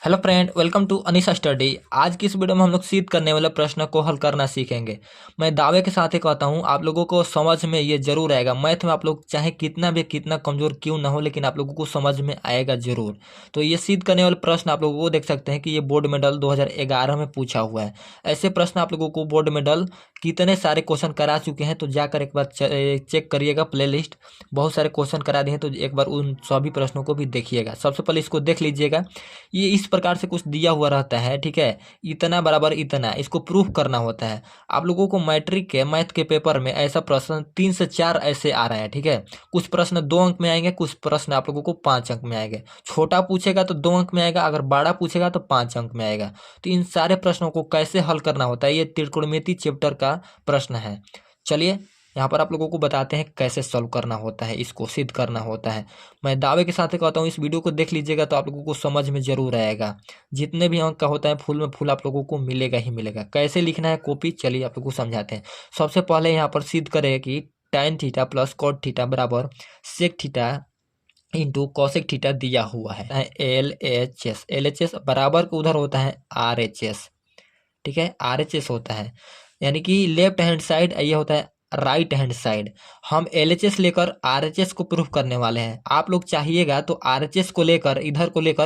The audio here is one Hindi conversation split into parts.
Hello friend, welcome to Anisa study. आज की इस वीडियो में हम लोग सिद्ध करने वाले प्रश्न को हल करना सीखेंगे। मैं दावे के साथ ही कहता हूँ आप लोगों को समझ में ये जरूर आएगा। मैथ में आप लोग चाहे कितना कमजोर क्यों ना हो, लेकिन आप लोगों को समझ में आएगा जरूर। तो ये सिद्ध करने वाले प्रश्न आप लोगों को देख सकते हैं कि ये बोर्ड मेडल 2011 में पूछा हुआ है। ऐसे प्रश्न आप लोगों को बोर्ड मेडल कितने सारे क्वेश्चन करा चुके हैं, तो जाकर एक बार चेक करिएगा प्लेलिस्ट। बहुत सारे क्वेश्चन करा दिए हैं, तो एक बार उन सभी प्रश्नों को भी देखिएगा। सबसे पहले इसको देख लीजिएगा। ये इस प्रकार से कुछ दिया हुआ रहता है, ठीक है। इतना बराबर इतना, इसको प्रूफ करना होता है। आप लोगों को मैट्रिक के मैथ के पेपर में ऐसा प्रश्न 3 से 4 ऐसे आ रहा है, ठीक है। कुछ प्रश्न 2 अंक में आएंगे, कुछ प्रश्न आप लोगों को 5 अंक में आएंगे। छोटा पूछेगा तो 2 अंक में आएगा, अगर बड़ा पूछेगा तो 5 अंक में आएगा। तो इन सारे प्रश्नों को कैसे हल करना होता है, ये त्रिकोणमिति चैप्टर का प्रश्न है। चलिए यहाँ पर आप लोगों को बताते हैं कैसे सॉल्व करना होता है, इसको सिद्ध करना होता है। मैं दावे के साथ कहता हूँ इस वीडियो को देख लीजिएगा तो आप लोगों को समझ में जरूर आएगा। जितने भी अंक का होता है फुल में फुल आप लोगों को मिलेगा ही मिलेगा। कैसे लिखना है कॉपी, चलिए आप लोगों को समझाते हैं। सबसे पहले यहाँ पर सिद्ध करें कि tan theta plus cot theta बराबर sec theta into cosec theta दिया हुआ है। LHS बराबर को उधर होता है RHS, ठीक है। RHS होता है यानी कि लेफ्ट हैंड साइड, ये होता है राइट हैंड साइड। हम LHS लेकर RHS को प्रूफ करने वाले हैं। आप लोग चाहिएगा तो RHS को लेकर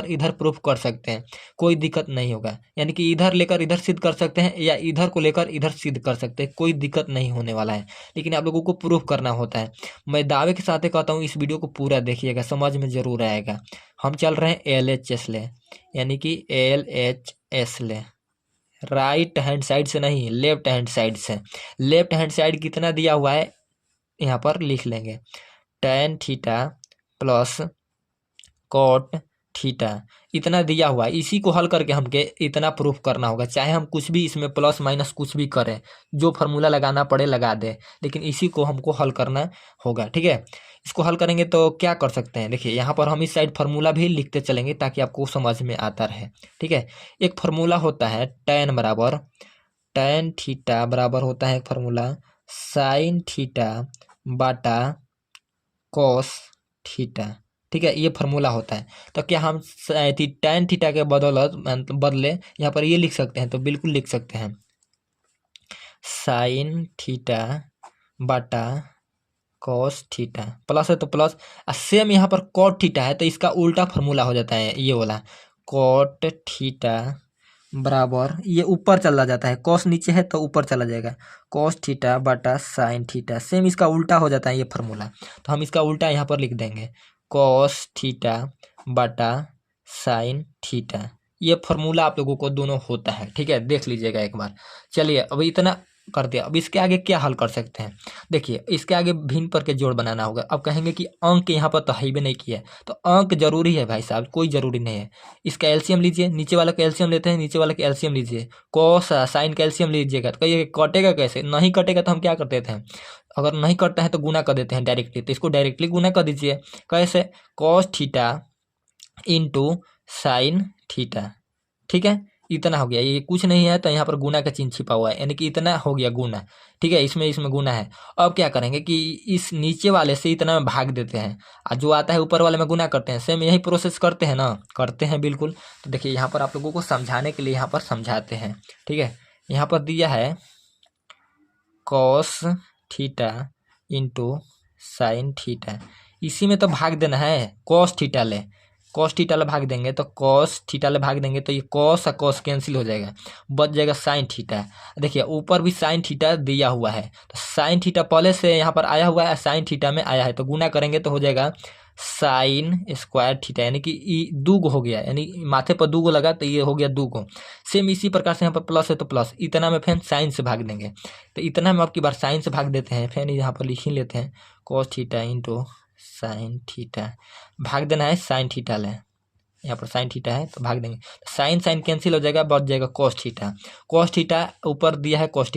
इधर प्रूफ कर सकते हैं, कोई दिक्कत नहीं होगा। यानी कि इधर लेकर इधर सिद्ध कर सकते हैं, या इधर को लेकर इधर सिद्ध कर सकते हैं, कोई दिक्कत नहीं होने वाला है। लेकिन आप लोगों को प्रूफ करना होता है। मैं दावे के साथ कहता हूँ इस वीडियो को पूरा देखिएगा, समझ में जरूर आएगा। हम चल रहे हैं LHS ले, यानी कि LHS ले, राइट हैंड साइड से नहीं, लेफ्ट हैंड साइड से। लेफ्ट हैंड साइड कितना दिया हुआ है यहाँ पर लिख लेंगे, tan theta plus cot theta इतना दिया हुआ है। इसी को हल करके हमके इतना प्रूफ करना होगा। चाहे हम कुछ भी इसमें प्लस माइनस कुछ भी करें, जो फार्मूला लगाना पड़े लगा दे, लेकिन इसी को हमको हल करना होगा, ठीक है। इसको हल करेंगे तो क्या कर सकते हैं, देखिए यहाँ पर हम इस साइड फार्मूला भी लिखते चलेंगे ताकि आपको समझ में आता रहे, ठीक है। एक फार्मूला होता है tan थीटा बराबर होता है एक फार्मूला sin थीटा बाटा cos थीटा, ठीक है। ये फार्मूला होता है। तो क्या हम tan थीटा के बदले यहाँ पर ये लिख सकते हैं, तो बिल्कुल लिख सकते हैं sin थीटा बाटा cos थीटा, प्लस है तो प्लस। सेम यहाँ पर cot थीटा है तो इसका उल्टा फार्मूला हो जाता है, ये वाला cot थीटा बराबर, ये ऊपर चला जाता है, cos नीचे है तो ऊपर चला जाएगा, cos थीटा बटा sin थीटा। सेम इसका उल्टा हो जाता है ये फार्मूला, तो हम इसका उल्टा यहाँ पर लिख देंगे cos थीटा बटा sin थीटा। ये फार्मूला आप लोगों को दोनों होता है, ठीक है। देख लीजिएगा एक बार। चलिए अब इतना कर दिया, अब इसके आगे क्या हल कर सकते हैं। देखिए इसके आगे भिन्न पर के जोड़ बनाना होगा। अब कहेंगे कि अंक यहाँ पर तो हाईवे नहीं किया है, तो अंक जरूरी है भाई साहब, कोई जरूरी नहीं है। इसका एलसीएम लीजिए, नीचे वाला का एलसीएम लेते हैं, नीचे वाला का एलसीएम लीजिए। कॉस साइन का एलसीएम लीजिएगा, तो कहिए कटेगा कैसे, नहीं कटेगा तो हम क्या करते थे, अगर नहीं कटता है तो गुना कर देते हैं डायरेक्टली। तो इसको डायरेक्टली गुना कर दीजिए, कैसे, cos theta into sine theta, ठीक है। इतना हो गया, ये कुछ नहीं है तो यहाँ पर गुना का चिन्ह छिपा हुआ है, यानी कि इतना हो गया गुना, ठीक है। इसमें गुना है। अब क्या करेंगे कि इस नीचे वाले से इतना में भाग देते हैं, और जो आता है ऊपर वाले में गुना करते हैं। सेम यही प्रोसेस करते हैं ना, करते हैं बिल्कुल। तो देखिए यहाँ पर आप लोगों को समझाने के लिए यहाँ पर समझाते हैं, ठीक है। यहाँ पर दिया है cos theta into sine theta, इसी में तो भाग देना है। कॉस थीटा ले, कॉस थीटा ले भाग देंगे तो कॉस थीटा ले भाग देंगे तो ये कॉस और कॉस कैंसिल हो जाएगा, बच जाएगा साइन थीटा। देखिए ऊपर भी साइन थीटा दिया हुआ है, तो साइन थीटा पहले से यहाँ पर आया हुआ है, साइन थीटा में आया है, तो गुना करेंगे तो हो जाएगा साइन स्क्वायर थीटा, यानी कि दूगो हो गया, यानी माथे पर दूगो लगा तो ये हो गया दूगो। सेम इसी प्रकार से यहाँ पर प्लस है तो प्लस, इतना में फिर साइन से भाग देंगे, तो इतना में आपकी बार साइन से भाग देते हैं। फिर यहाँ पर लिख ही लेते हैं cos theta into sine theta, भाग देना है साइन थीटा ले, यहाँ पर साइन थीटा है तो भाग देंगे, साइन साइन कैंसिल हो जाएगा, बच जाएगा कॉस थीटा। कॉस थीटा ऊपर दिया है कॉस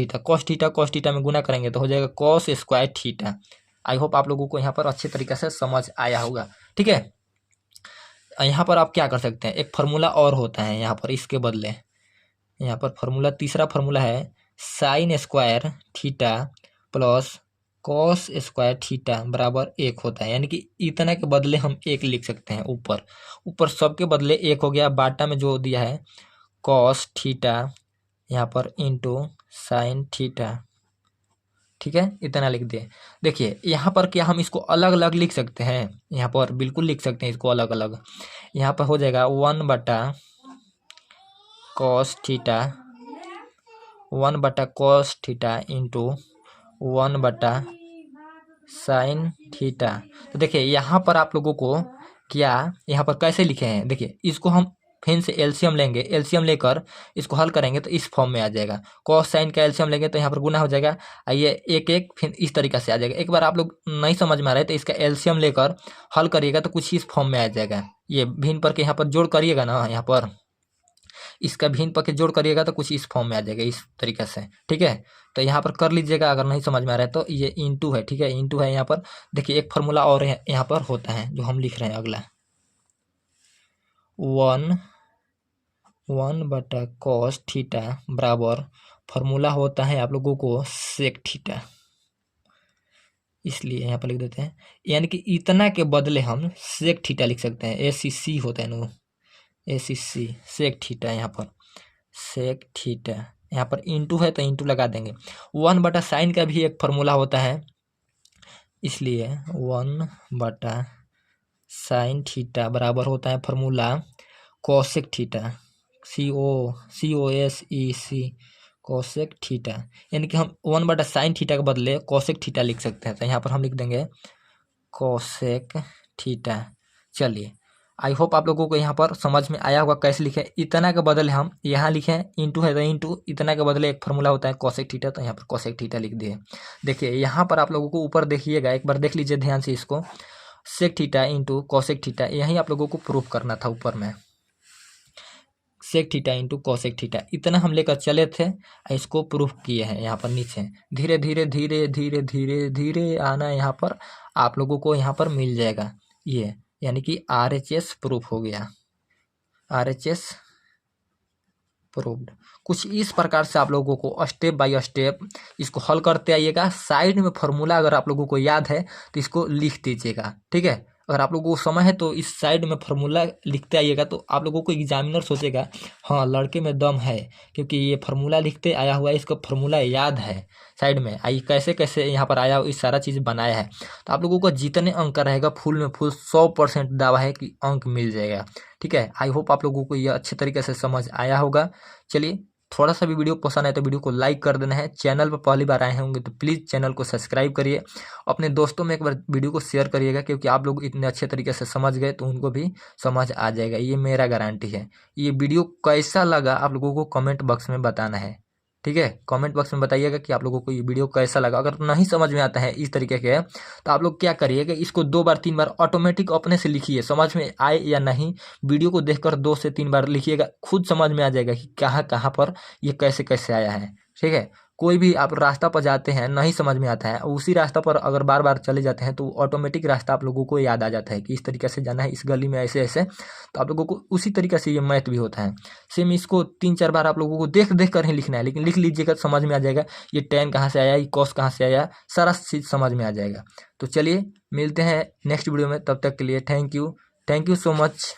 थीटा में गुना करेंगे तो हो जाएगा cos square theta. I hope आप लोगों को यहाँ पर अच्छे तरीके से समझ आया होगा, ठीक है। यहाँ पर आप क्या कर सकते हैं, एक फार्मूला और होता है यहाँ पर, इसके बदले यहाँ पर फार्मूला, तीसरा फार्मूला है sine square theta plus cos square theta बराबर 1 होता है, यानी कि इतना के बदले हम 1 लिख सकते हैं। ऊपर ऊपर सबके बदले 1 हो गया, बाटा में जो दिया है कॉस थीटा यहाँ पर इंटू साइन थीटा, ठीक है, इतना लिख दिए। देखिए यहाँ पर क्या हम इसको अलग अलग लिख सकते हैं? यहाँ पर बिल्कुल लिख सकते हैं इसको अलग अलग। यहाँ पर हो जाएगा 1 बटा कॉस थीटा, 1 बटा कॉस थीटा इंटू 1 बटा साइन थीटा। तो देखिए यहाँ पर आप लोगों को क्या यहाँ पर कैसे लिखे हैं, देखिए इसको हम फिर से एलसीएम लेंगे, एलसीएम लेकर इसको हल करेंगे तो इस फॉर्म में आ जाएगा। कॉस साइन का एलसीएम लेंगे तो यहाँ पर गुना हो जाएगा, ये एक एक फिर इस तरीके से आ जाएगा। एक बार आप लोग नहीं समझ में आ रहा है तो इसका एलसीएम लेकर हल करिएगा तो कुछ इस फॉर्म में आ जाएगा। ये भिन्न पर के यहाँ पर जोड़ करिएगा ना, यहाँ पर इसका भिन्न पर के जोड़ करिएगा तो कुछ इस फॉर्म में आ जाएगा, इस तरीके से, ठीक है। तो यहाँ पर कर लीजिएगा अगर नहीं समझ में आ रहा है तो। ये इंटू है, ठीक है, इंटू है। यहाँ पर देखिए एक फार्मूला और यहाँ पर होता है जो हम लिख रहे हैं अगला, 1 बटा कॉस थीटा बराबर फार्मूला होता है आप लोगों को सेक थीटा, इसलिए यहाँ पर लिख देते हैं। यानी कि इतना के बदले हम सेक थीटा लिख सकते हैं, ACC होता है ना, ACC सेक थीटा। यहाँ पर सेक थीटा, यहाँ पर इंटू है तो इंटू लगा देंगे। 1 बटा साइन का भी एक फार्मूला होता है, इसलिए 1 बटा साइन थीटा बराबर होता है formula cosec theta, COSEC cosec theta. यानी कि हम 1 बटा साइन थीटा के बदले कोसेक थीटा लिख सकते हैं। तो यहाँ पर हम लिख देंगे कोसेक थीटा। चलिए, आई होप आप लोगों को यहाँ पर समझ में आया होगा कैसे लिखें। इतना के बदले हम यहाँ लिखें, इंटू है तो इंटू, इतना के बदले एक फार्मूला होता है कोसेक थीटा, तो यहाँ पर कोसेक थीटा लिख दिए। देखिए यहाँ पर आप लोगों को ऊपर देखिएगा, एक बार देख लीजिए ध्यान से इसको, sec theta into cosec theta, यही आप लोगों को प्रूफ करना था ऊपर में, sec theta into cosec theta, इतना हम लेकर चले थे, इसको प्रूफ किए हैं। यहाँ पर नीचे धीरे धीरे धीरे धीरे धीरे धीरे आना, यहाँ पर आप लोगों को यहाँ पर मिल जाएगा ये, यानी कि RHS प्रूफ हो गया, RHS प्रूव्ड। कुछ इस प्रकार से आप लोगों को स्टेप बाय स्टेप इसको हल करते आइएगा। साइड में फार्मूला अगर आप लोगों को याद है तो इसको लिख दीजिएगा, ठीक है। अगर आप लोगों को समय है तो इस साइड में फार्मूला लिखते आइएगा, तो आप लोगों को एग्जामिनर सोचेगा हाँ लड़के में दम है, क्योंकि ये फार्मूला लिखते आया हुआ है, इसका फार्मूला याद है। साइड में आई कैसे कैसे यहाँ पर आया, इस सारा चीज़ बनाया है। तो आप लोगों को जितने अंक रहेगा फुल में फुल 100% दावा है कि अंक मिल जाएगा, ठीक है। आई होप आप लोगों को यह अच्छे तरीके से समझ आया होगा। चलिए, थोड़ा सा भी वीडियो पसंद आए तो वीडियो को लाइक कर देना है। चैनल पर पहली बार आए होंगे तो प्लीज़ चैनल को सब्सक्राइब करिए। अपने दोस्तों में एक बार वीडियो को शेयर करिएगा, क्योंकि आप लोग इतने अच्छे तरीके से समझ गए तो उनको भी समझ आ जाएगा, ये मेरा गारंटी है। ये वीडियो कैसा लगा आप लोगों को कमेंट बॉक्स में बताना है, ठीक है। कमेंट बॉक्स में बताइएगा कि आप लोगों को ये वीडियो कैसा लगा। अगर नहीं समझ में आता है इस तरीके के तो आप लोग क्या करिएगा, इसको 2 बार 3 बार ऑटोमेटिक अपने से लिखिए, समझ में आए या नहीं वीडियो को देखकर 2 से 3 बार लिखिएगा, खुद समझ में आ जाएगा कि कहाँ कहाँ पर ये कैसे कैसे आया है, ठीक है। कोई भी आप रास्ता पर जाते हैं नहीं समझ में आता है, उसी रास्ता पर अगर बार बार चले जाते हैं तो ऑटोमेटिक रास्ता आप लोगों को याद आ जाता है कि इस तरीके से जाना है, इस गली में ऐसे ऐसे। तो आप लोगों को उसी तरीके से ये मैथ भी होता है सेम। इसको 3-4 बार आप लोगों को देख देख कर ही लिखना है, लेकिन लिख लीजिएगा समझ में आ जाएगा ये tan कहाँ से आया, ये cos कहाँ से आया, सारा चीज़ समझ में आ जाएगा। तो चलिए मिलते हैं नेक्स्ट वीडियो में, तब तक के लिए थैंक यू सो मच।